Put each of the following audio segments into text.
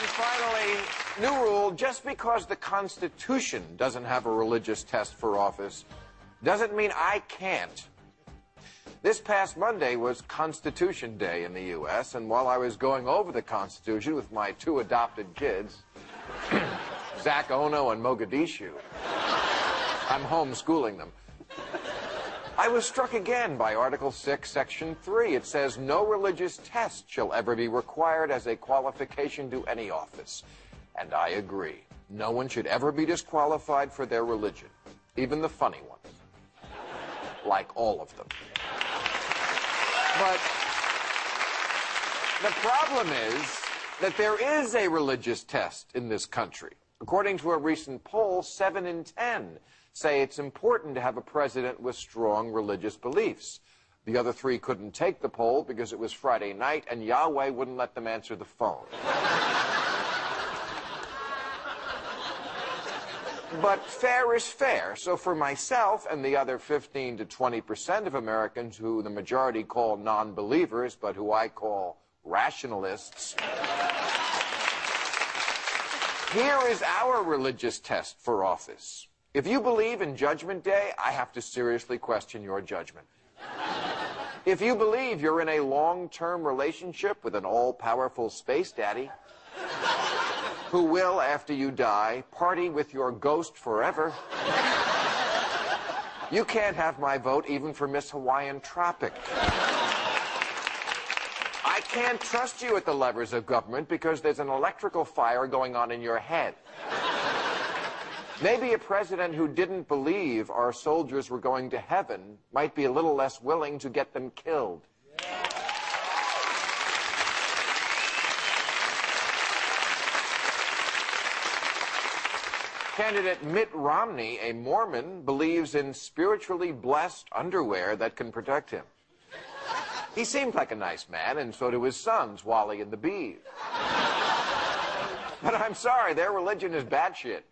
And finally, new rule, just because the Constitution doesn't have a religious test for office, doesn't mean I can't. This past Monday was Constitution Day in the U.S., and while I was going over the Constitution with my two adopted kids, Zach Ono and Mogadishu, I'm homeschooling them, I was struck again by Article 6, Section 3. It says, no religious test shall ever be required as a qualification to any office. And I agree. No one should ever be disqualified for their religion, even the funny ones, like all of them. But the problem is that there is a religious test in this country. According to a recent poll, 7 in 10 say it's important to have a president with strong religious beliefs. The other 3 couldn't take the poll because it was Friday night and Yahweh wouldn't let them answer the phone. But fair is fair, so for myself and the other 15 to 20% of Americans who the majority call non-believers, but who I call rationalists, here is our religious test for office. If you believe in Judgment Day, I have to seriously question your judgment. If you believe you're in a long-term relationship with an all-powerful space daddy who will, after you die, party with your ghost forever, you can't have my vote even for Miss Hawaiian Tropic. I can't trust you at the levers of government because there's an electrical fire going on in your head. Maybe a president who didn't believe our soldiers were going to heaven might be a little less willing to get them killed. Candidate Mitt Romney, a Mormon, believes in spiritually blessed underwear that can protect him. He seemed like a nice man, and so do his sons, Wally and the Bees. But I'm sorry, their religion is bad shit.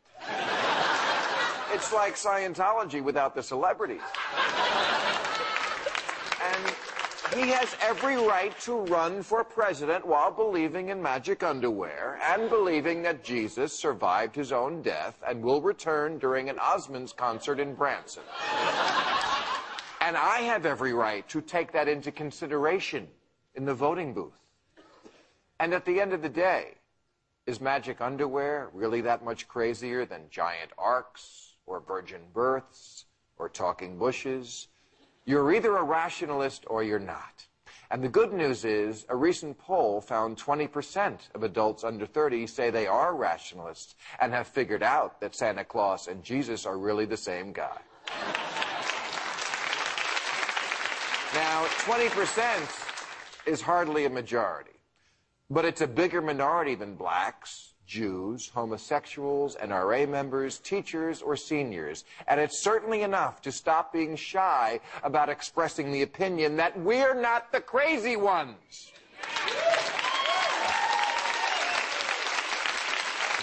It's like Scientology without the celebrities. And he has every right to run for president while believing in magic underwear and believing that Jesus survived his own death and will return during an Osmonds concert in Branson. And I have every right to take that into consideration in the voting booth. And at the end of the day, is magic underwear really that much crazier than giant arcs, or virgin births, or talking bushes? You're either a rationalist or you're not. And the good news is, a recent poll found 20% of adults under 30 say they are rationalists and have figured out that Santa Claus and Jesus are really the same guy. Now, 20% is hardly a majority, but it's a bigger minority than blacks, Jews, homosexuals, NRA members, teachers, or seniors. And it's certainly enough to stop being shy about expressing the opinion that we're not the crazy ones.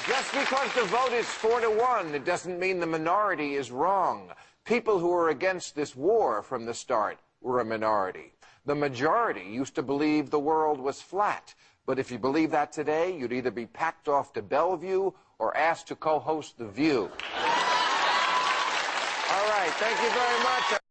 Just because the vote is 4-1, it doesn't mean the minority is wrong. People who were against this war from the start were a minority. The majority used to believe the world was flat. But if you believe that today, you'd either be packed off to Bellevue or asked to co-host The View. All right, thank you very much.